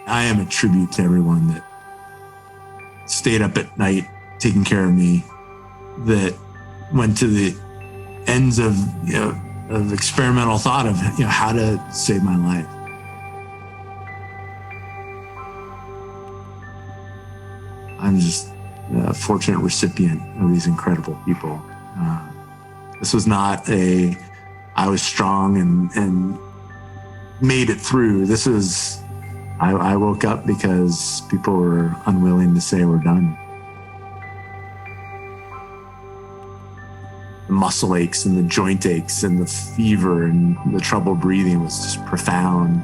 I am a tribute to everyone that stayed up at night taking care of me, that went to the ends of, of experimental thought of, how to save my life. I'm just a fortunate recipient of these incredible people. This was not I was strong and made it through. This is, I woke up because people were unwilling to say we're done. The muscle aches and the joint aches and the fever and the trouble breathing was just profound.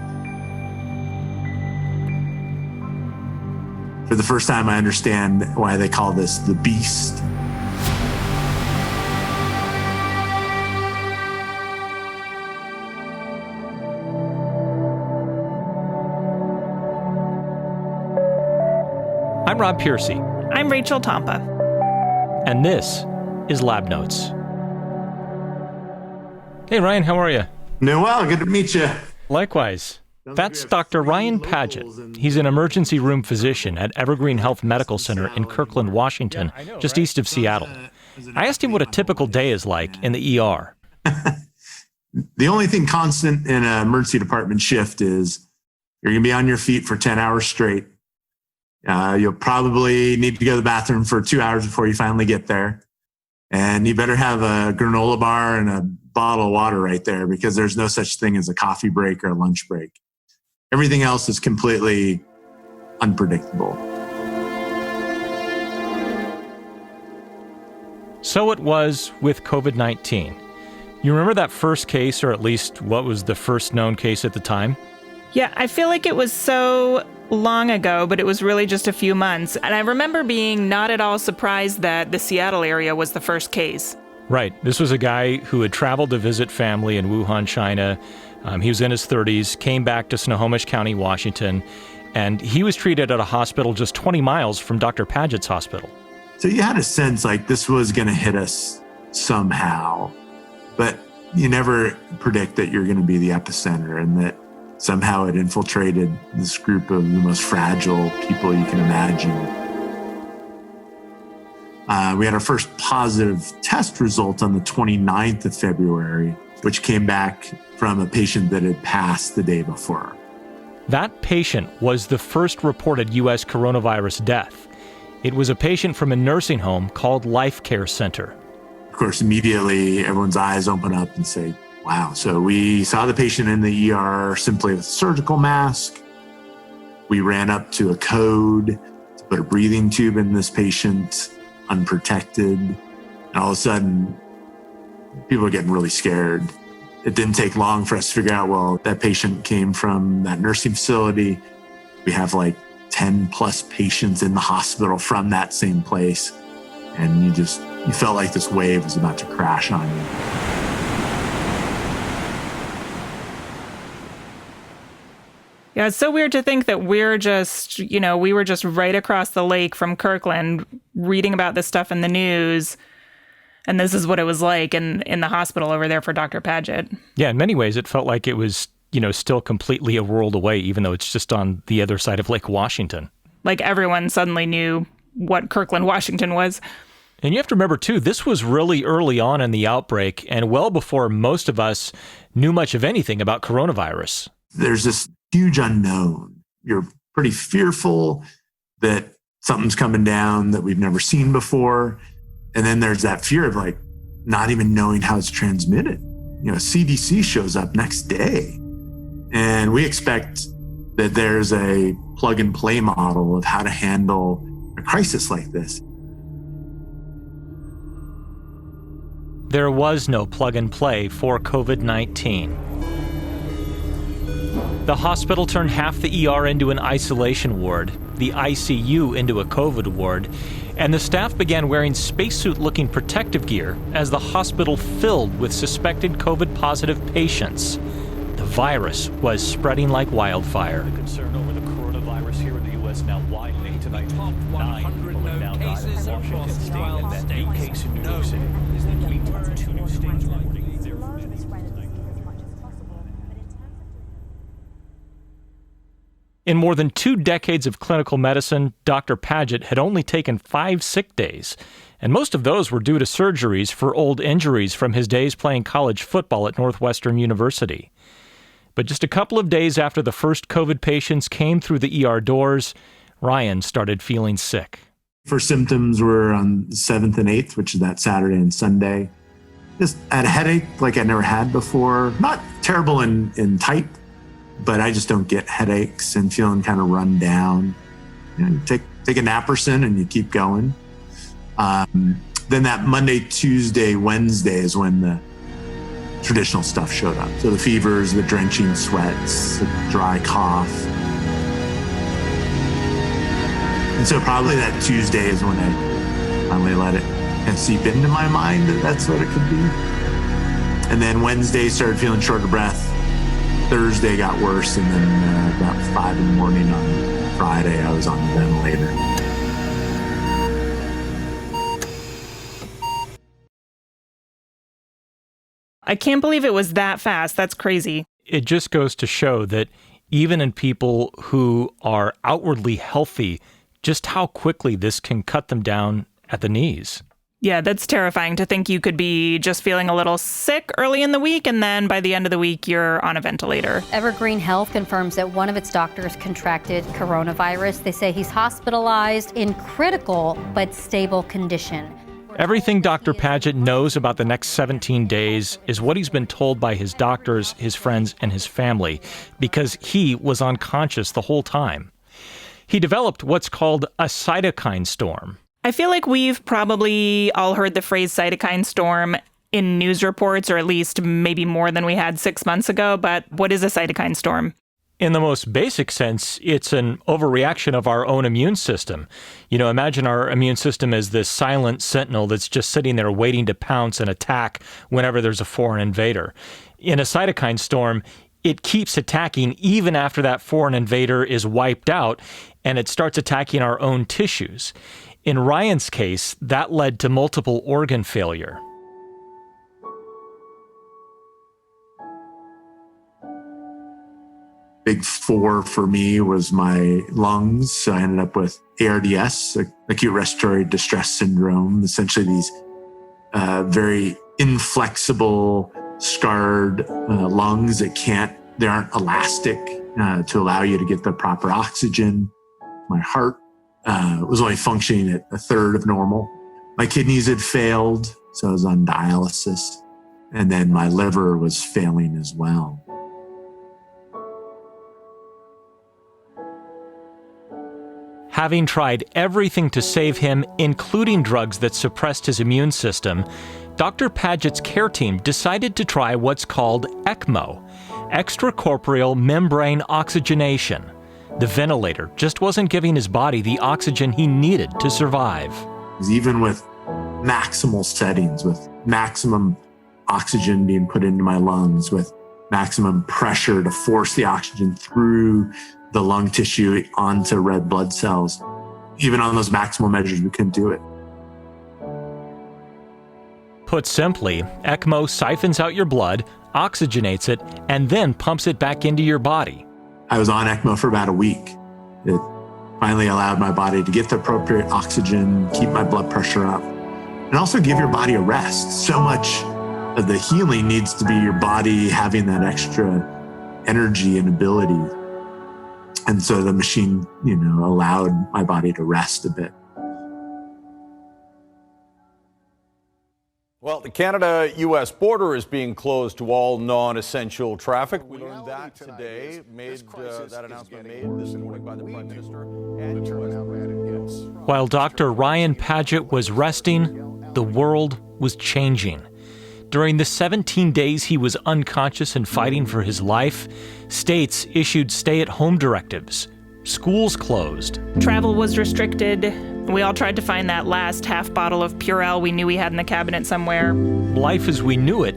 For the first time, I understand why they call this the beast. I'm Rob Piercy. I'm Rachel Tampa. And this is Lab Notes. Hey, Ryan, how are you? Doing well. Good to meet you. Likewise. That's Dr. Ryan Paget. He's an emergency room physician at Evergreen Health Medical Center in Kirkland, Washington, just east of Seattle. I asked him what a typical day is like in the ER. The only thing constant in an emergency department shift is you're going to be on your feet for 10 hours straight. You'll probably need to go to the bathroom for 2 hours before you finally get there. And you better have a granola bar and a bottle of water right there, because there's no such thing as a coffee break or a lunch break. Everything else is completely unpredictable. So it was with COVID-19. You remember that first case, or at least what was the first known case at the time? Yeah, I feel like it was so long ago, but it was really just a few months. And I remember being not at all surprised that the Seattle area was the first case. Right. This was a guy who had traveled to visit family in Wuhan, China. He was in his 30s, came back to Snohomish County, Washington, and he was treated at a hospital just 20 miles from Dr. Paget's hospital. So you had a sense like this was going to hit us somehow, but you never predict that you're going to be the epicenter and that somehow it infiltrated this group of the most fragile people you can imagine. We had our first positive test result on the 29th of February, which came back from a patient that had passed the day before. That patient was the first reported U.S. coronavirus death. It was a patient from a nursing home called Life Care Center. Of course, immediately everyone's eyes open up and say, wow. So we saw the patient in the ER simply with a surgical mask. We ran up to a code to put a breathing tube in this patient, unprotected. And all of a sudden, people are getting really scared. It didn't take long for us to figure out, well, that patient came from that nursing facility. We have like 10 plus patients in the hospital from that same place. And you felt like this wave was about to crash on you. Yeah, it's so weird to think that we were just right across the lake from Kirkland reading about this stuff in the news. And this is what it was like in the hospital over there for Dr. Paget. Yeah, in many ways, it felt like it was, still completely a world away, even though it's just on the other side of Lake Washington. Like everyone suddenly knew what Kirkland, Washington was. And you have to remember, too, this was really early on in the outbreak and well before most of us knew much of anything about coronavirus. There's this huge unknown. You're pretty fearful that something's coming down that we've never seen before. And then there's that fear of like not even knowing how it's transmitted. CDC shows up next day and we expect that there's a plug and play model of how to handle a crisis like this. There was no plug and play for COVID-19. The hospital turned half the ER into an isolation ward, the ICU into a COVID ward, and the staff began wearing spacesuit-looking protective gear as the hospital filled with suspected COVID-positive patients. The virus was spreading like wildfire. The concern over the coronavirus here in the U.S. now widening tonight. Top 100 known cases across the state, and that new case in New York City is the key to 2 new states reporting. In more than 2 decades of clinical medicine, Dr. Paget had only taken 5 sick days, and most of those were due to surgeries for old injuries from his days playing college football at Northwestern University. But just a couple of days after the first COVID patients came through the ER doors, Ryan started feeling sick. First symptoms were on the 7th and 8th, which is that Saturday and Sunday. Just had a headache like I never had before. Not terrible in type, but I just don't get headaches and feeling kind of run down. You take a naproxen and you keep going. Then that Monday, Tuesday, Wednesday is when the traditional stuff showed up. So the fevers, the drenching sweats, the dry cough. And so probably that Tuesday is when I finally let it kind of seep into my mind that that's what it could be. And then Wednesday started feeling short of breath. Thursday got worse, and then about 5 in the morning on Friday, I was on the ventilator. I can't believe it was that fast. That's crazy. It just goes to show that even in people who are outwardly healthy, just how quickly this can cut them down at the knees. Yeah, that's terrifying to think you could be just feeling a little sick early in the week, and then by the end of the week, you're on a ventilator. Evergreen Health confirms that one of its doctors contracted coronavirus. They say he's hospitalized in critical but stable condition. Everything Dr. Paget knows about the next 17 days is what he's been told by his doctors, his friends, and his family, because he was unconscious the whole time. He developed what's called a cytokine storm. I feel like we've probably all heard the phrase cytokine storm in news reports, or at least maybe more than we had 6 months ago. But what is a cytokine storm? In the most basic sense, it's an overreaction of our own immune system. You know, imagine our immune system as this silent sentinel that's just sitting there waiting to pounce and attack whenever there's a foreign invader. In a cytokine storm, it keeps attacking even after that foreign invader is wiped out, and it starts attacking our own tissues. In Ryan's case, that led to multiple organ failure. Big 4 for me was my lungs. So I ended up with ARDS, acute respiratory distress syndrome, essentially these very inflexible, scarred lungs that they aren't elastic to allow you to get the proper oxygen. My heart was only functioning at 1/3 of normal. My kidneys had failed, so I was on dialysis. And then my liver was failing as well. Having tried everything to save him, including drugs that suppressed his immune system, Dr. Paget's care team decided to try what's called ECMO, extracorporeal membrane oxygenation. The ventilator just wasn't giving his body the oxygen he needed to survive. Even with maximal settings, with maximum oxygen being put into my lungs, with maximum pressure to force the oxygen through the lung tissue onto red blood cells, even on those maximal measures, we couldn't do it. Put simply, ECMO siphons out your blood, oxygenates it, and then pumps it back into your body. I was on ECMO for about a week. It finally allowed my body to get the appropriate oxygen, keep my blood pressure up, and also give your body a rest. So much of the healing needs to be your body having that extra energy and ability. And so the machine, allowed my body to rest a bit. Well, the Canada-U.S. border is being closed to all non-essential traffic. We learned that today. That announcement made this morning by the Prime Minister. While Dr. Ryan Paget was resting, the world was changing. During the 17 days he was unconscious and fighting for his life, states issued stay-at-home directives. Schools closed. Travel was restricted. We all tried to find that last half bottle of Purell we knew we had in the cabinet somewhere. Life as we knew it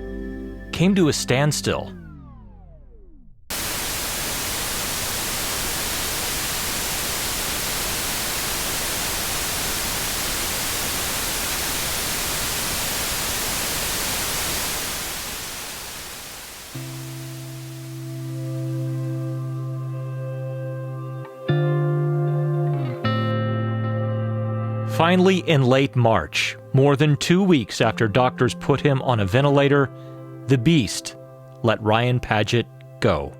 came to a standstill. Finally, in late March, more than 2 weeks after doctors put him on a ventilator, the beast let Ryan Paget go.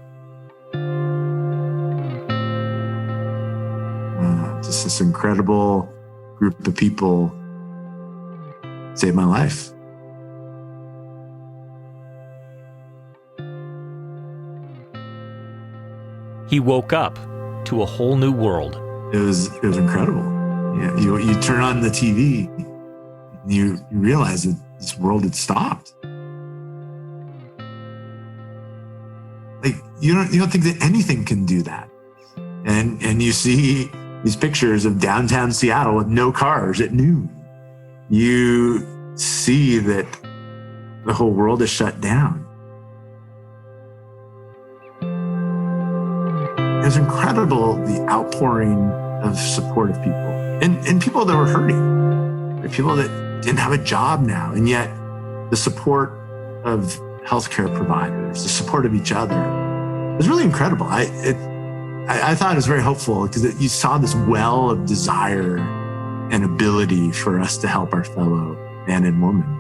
Just this incredible group of people saved my life. He woke up to a whole new world. It was incredible. Yeah, you turn on the TV, and you realize that this world had stopped. Like you don't think that anything can do that, and you see these pictures of downtown Seattle with no cars at noon. You see that the whole world is shut down. It was incredible, the outpouring of support of people and people that were hurting, people that didn't have a job now, and yet the support of healthcare providers, the support of each other, was really incredible. I thought it was very hopeful because you saw this well of desire and ability for us to help our fellow man and woman.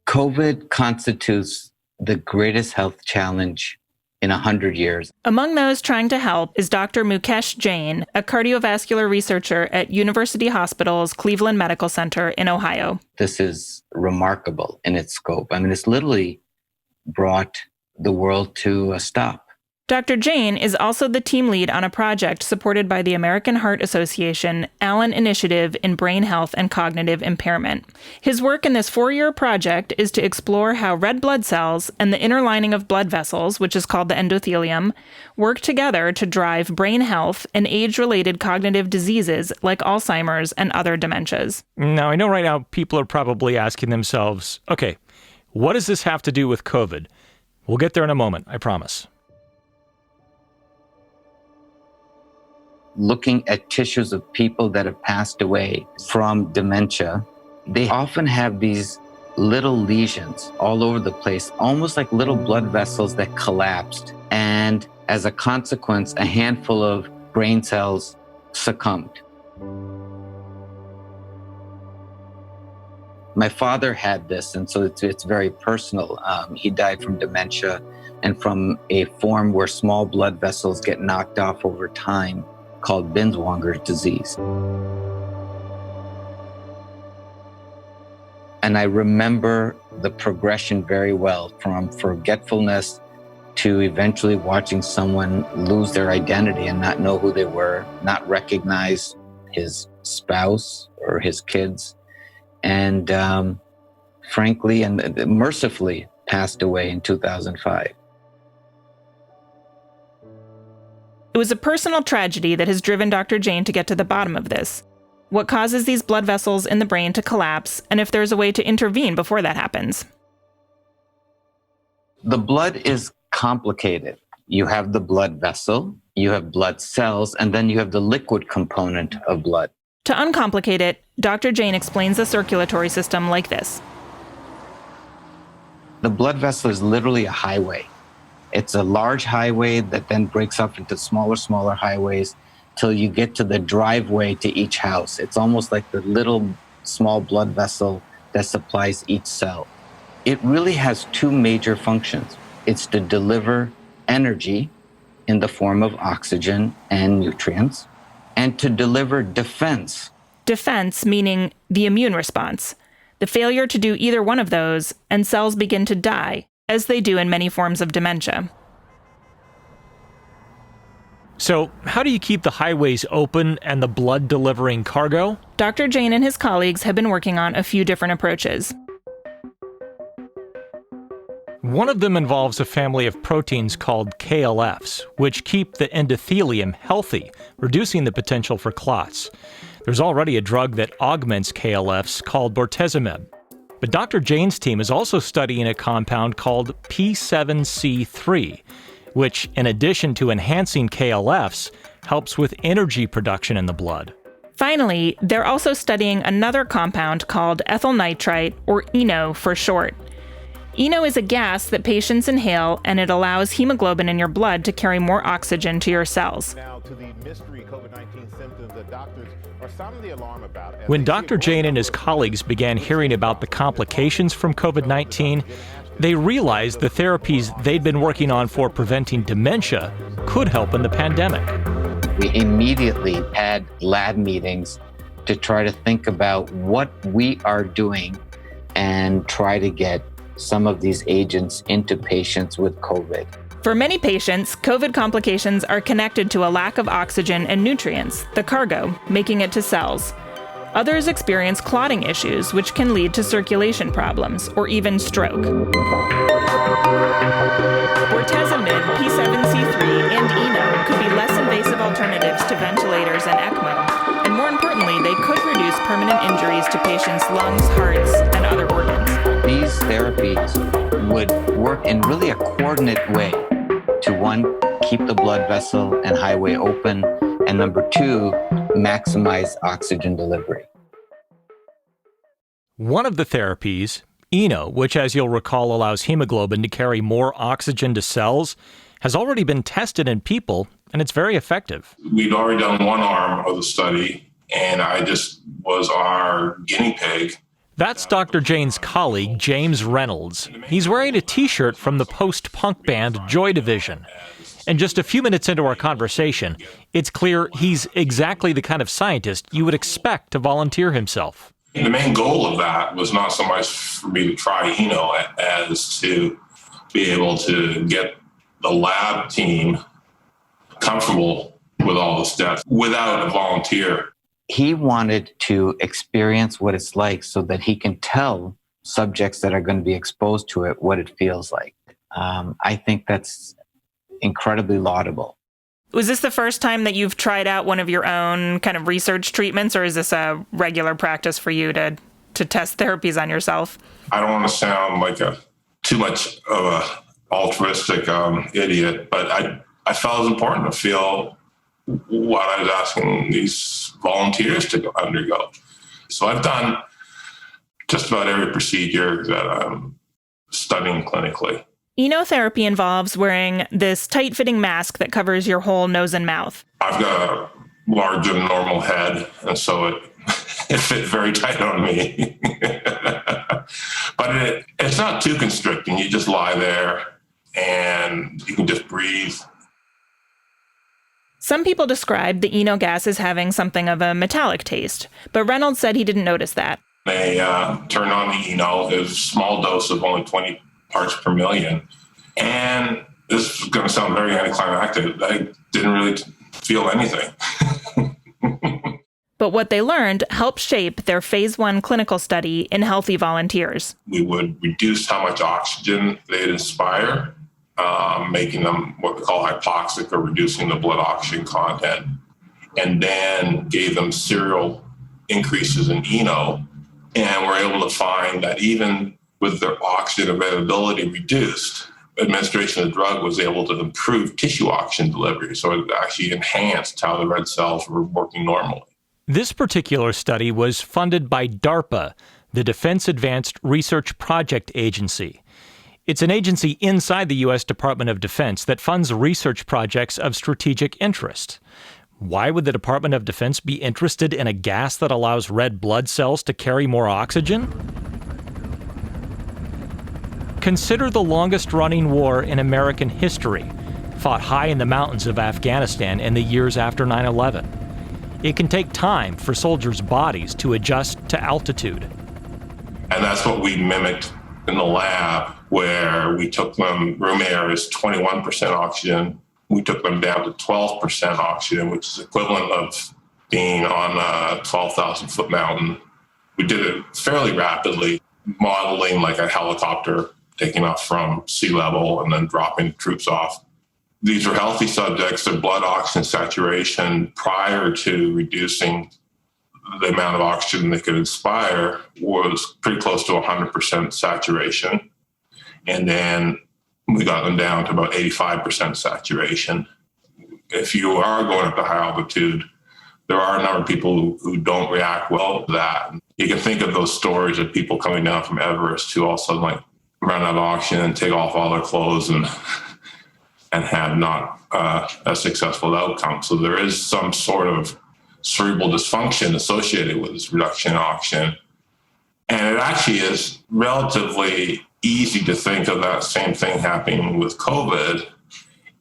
COVID constitutes the greatest health challenge in 100 years. Among those trying to help is Dr. Mukesh Jain, a cardiovascular researcher at University Hospital's Cleveland Medical Center in Ohio. This is remarkable in its scope. I mean, it's literally brought the world to a stop. Dr. Jain is also the team lead on a project supported by the American Heart Association Allen Initiative in Brain Health and Cognitive Impairment. His work in this 4-year project is to explore how red blood cells and the inner lining of blood vessels, which is called the endothelium, work together to drive brain health and age-related cognitive diseases like Alzheimer's and other dementias. Now, I know right now people are probably asking themselves, okay, what does this have to do with COVID? We'll get there in a moment, I promise. Looking at tissues of people that have passed away from dementia, they often have these little lesions all over the place, almost like little blood vessels that collapsed. And as a consequence, a handful of brain cells succumbed. My father had this, and so it's very personal. He died from dementia and from a form where small blood vessels get knocked off over time, called Binswanger's disease. And I remember the progression very well, from forgetfulness to eventually watching someone lose their identity and not know who they were, not recognize his spouse or his kids, and frankly and mercifully passed away in 2005. It was a personal tragedy that has driven Dr. Jain to get to the bottom of this. What causes these blood vessels in the brain to collapse, and if there's a way to intervene before that happens. The blood is complicated. You have the blood vessel, you have blood cells, and then you have the liquid component of blood. To uncomplicate it, Dr. Jain explains the circulatory system like this. The blood vessel is literally a highway. It's a large highway that then breaks up into smaller highways till you get to the driveway to each house. It's almost like the little small blood vessel that supplies each cell. It really has two major functions. It's to deliver energy in the form of oxygen and nutrients, and to deliver defense. Defense meaning the immune response. The failure to do either one of those, and cells begin to die, as they do in many forms of dementia. So, how do you keep the highways open and the blood-delivering cargo? Dr. Jain and his colleagues have been working on a few different approaches. One of them involves a family of proteins called KLFs, which keep the endothelium healthy, reducing the potential for clots. There's already a drug that augments KLFs called bortezomib. But Dr. Jain's team is also studying a compound called P7C3, which, in addition to enhancing KLFs, helps with energy production in the blood. Finally, they're also studying another compound called ethyl nitrite, or ENO for short. ENO is a gas that patients inhale, and it allows hemoglobin in your blood to carry more oxygen to your cells. Now to the mystery COVID-19 symptoms that doctors are sounding the alarm about. When Dr. Jane and his colleagues began hearing about the complications from COVID-19, they realized the therapies they'd been working on for preventing dementia could help in the pandemic. We immediately had lab meetings to try to think about what we are doing and try to get some of these agents into patients with COVID. For many patients, COVID complications are connected to a lack of oxygen and nutrients, the cargo, making it to cells. Others experience clotting issues, which can lead to circulation problems or even stroke. Bortezomib, P7C3, and ENO could be less invasive alternatives to ventilators and ECMO, and more importantly, they could reduce permanent injuries to patients' lungs, hearts, and other organs. These therapies would work in really a coordinate way to, one, keep the blood vessel and highway open, and number two, maximize oxygen delivery. One of the therapies, ENO, which as you'll recall allows hemoglobin to carry more oxygen to cells, has already been tested in people, and it's very effective. We'd already done one arm of the study, and I just was our guinea pig. That's Dr. Jane's colleague, James Reynolds. He's wearing a T-shirt from the post-punk band Joy Division. And just a few minutes into our conversation, it's clear he's exactly the kind of scientist you would expect to volunteer himself. The main goal of that was not so much for me to try ENO as to be able to get the lab team comfortable with all the steps without a volunteer. He wanted to experience what it's like so that he can tell subjects that are going to be exposed to it what it feels like. I think that's incredibly laudable. Was this the first time that you've tried out one of your own kind of research treatments, or is this a regular practice for you to test therapies on yourself? I don't want to sound like too much of a altruistic idiot, but I felt it was important to feel what I was asking these volunteers to undergo. So I've done just about every procedure that I'm studying clinically. ENO therapy involves wearing this tight-fitting mask that covers your whole nose and mouth. I've got a larger than normal head, and so it fit very tight on me. But it's not too constricting. You just lie there, and you can just breathe. Some people described the ENO gas as having something of a metallic taste, but Reynolds said he didn't notice that. They turned on the ENO. It was a small dose of only 20 parts per million. And this is going to sound very anticlimactic. I didn't really feel anything. But what they learned helped shape their phase 1 clinical study in healthy volunteers. We would reduce how much oxygen they'd inspire, making them what we call hypoxic, or reducing the blood oxygen content, and then gave them serial increases in ENO. And we're able to find that even with their oxygen availability reduced, administration of the drug was able to improve tissue oxygen delivery. So it actually enhanced how the red cells were working normally. This particular study was funded by DARPA, the Defense Advanced Research Project Agency. It's an agency inside the U.S. Department of Defense that funds research projects of strategic interest. Why would the Department of Defense be interested in a gas that allows red blood cells to carry more oxygen? Consider the longest-running war in American history, fought high in the mountains of Afghanistan in the years after 9/11. It can take time for soldiers' bodies to adjust to altitude. And that's what we mimicked in the lab, where we took them, room air is 21% oxygen. We took them down to 12% oxygen, which is equivalent of being on a 12,000-foot mountain. We did it fairly rapidly, modeling like a helicopter taking off from sea level and then dropping troops off. These were healthy subjects. Their blood oxygen saturation prior to reducing the amount of oxygen they could inspire was pretty close to 100% saturation. And then we got them down to about 85% saturation. If you are going up to high altitude, there are a number of people who don't react well to that. You can think of those stories of people coming down from Everest who all of a sudden run out of oxygen and take off all their clothes and have not a successful outcome. So there is some sort of cerebral dysfunction associated with this reduction in oxygen. And it actually is relatively easy to think of that same thing happening with COVID,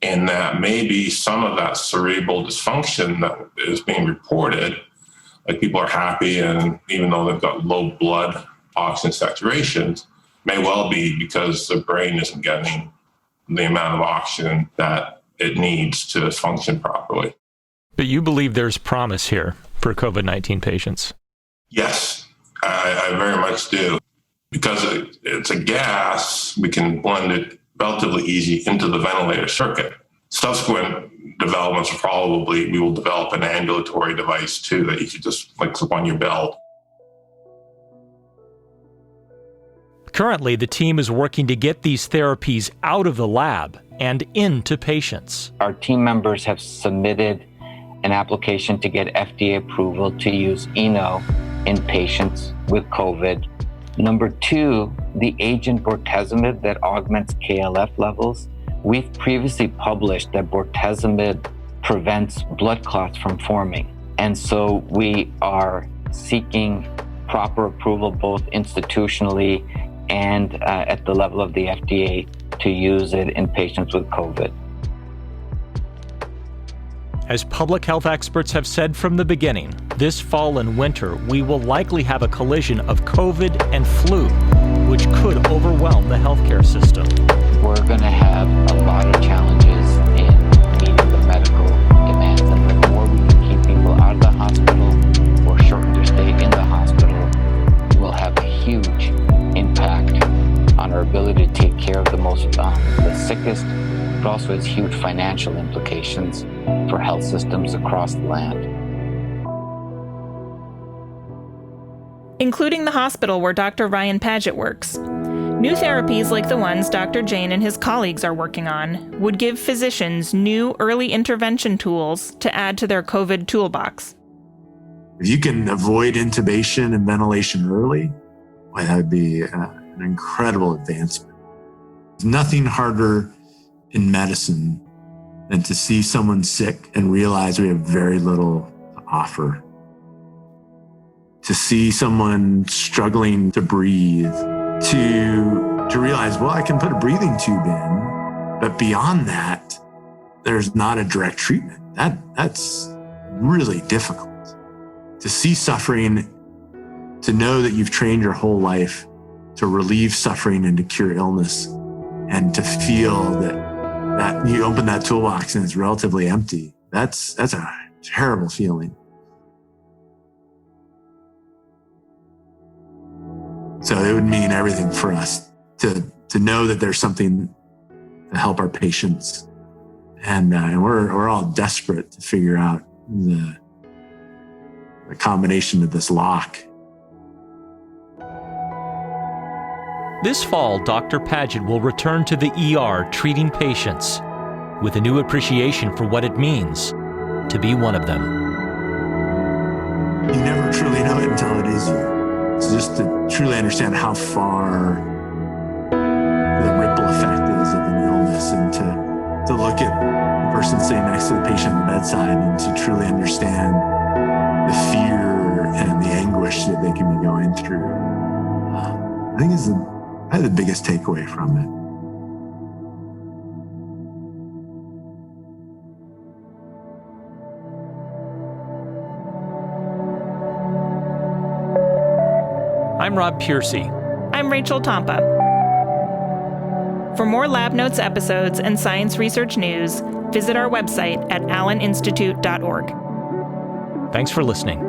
in that maybe some of that cerebral dysfunction that is being reported, like people are happy and even though they've got low blood oxygen saturations, may well be because the brain isn't getting the amount of oxygen that it needs to function properly. But you believe there's promise here for COVID-19 patients? Yes, I very much do. Because it's a gas, we can blend it relatively easy into the ventilator circuit. Subsequent developments are probably, we will develop an ambulatory device too that you could just like clip on your belt. Currently, the team is working to get these therapies out of the lab and into patients. Our team members have submitted an application to get FDA approval to use Eno in patients with COVID. Number two, the agent bortezomib that augments KLF levels. We've previously published that bortezomib prevents blood clots from forming. And so we are seeking proper approval both institutionally and at the level of the FDA to use it in patients with COVID. As public health experts have said from the beginning, this fall and winter, we will likely have a collision of COVID and flu, which could overwhelm the healthcare system. We're going to have a lot of challenges in meeting the medical demands, and the more we can keep people out of the hospital or shorten their stay in the hospital will have a huge impact on our ability to take care of the sickest, but also has huge financial implications for health systems across the land. Including the hospital where Dr. Ryan Paget works. New therapies like the ones Dr. Jane and his colleagues are working on would give physicians new early intervention tools to add to their COVID toolbox. If you can avoid intubation and ventilation early, well, that would be an incredible advancement. There's nothing harder in medicine than to see someone sick and realize we have very little to offer. To see someone struggling to breathe, to realize, well, I can put a breathing tube in, but beyond that, there's not a direct treatment. That's really difficult. To see suffering, to know that you've trained your whole life to relieve suffering and to cure illness, and to feel that you open that toolbox and it's relatively empty, that's a terrible feeling. So it would mean everything for us to know that there's something to help our patients. And we're all desperate to figure out the combination of this lock. This fall, Dr. Paget will return to the ER treating patients with a new appreciation for what it means to be one of them. You never truly know it until it is you. So just to truly understand how far the ripple effect is of an illness, and to look at the person sitting next to the patient on the bedside and to truly understand the fear and the anguish that they can be going through, I think is probably the biggest takeaway from it. I'm Rob Piercy. I'm Rachel Tompa. For more Lab Notes episodes and science research news, visit our website at alleninstitute.org. Thanks for listening.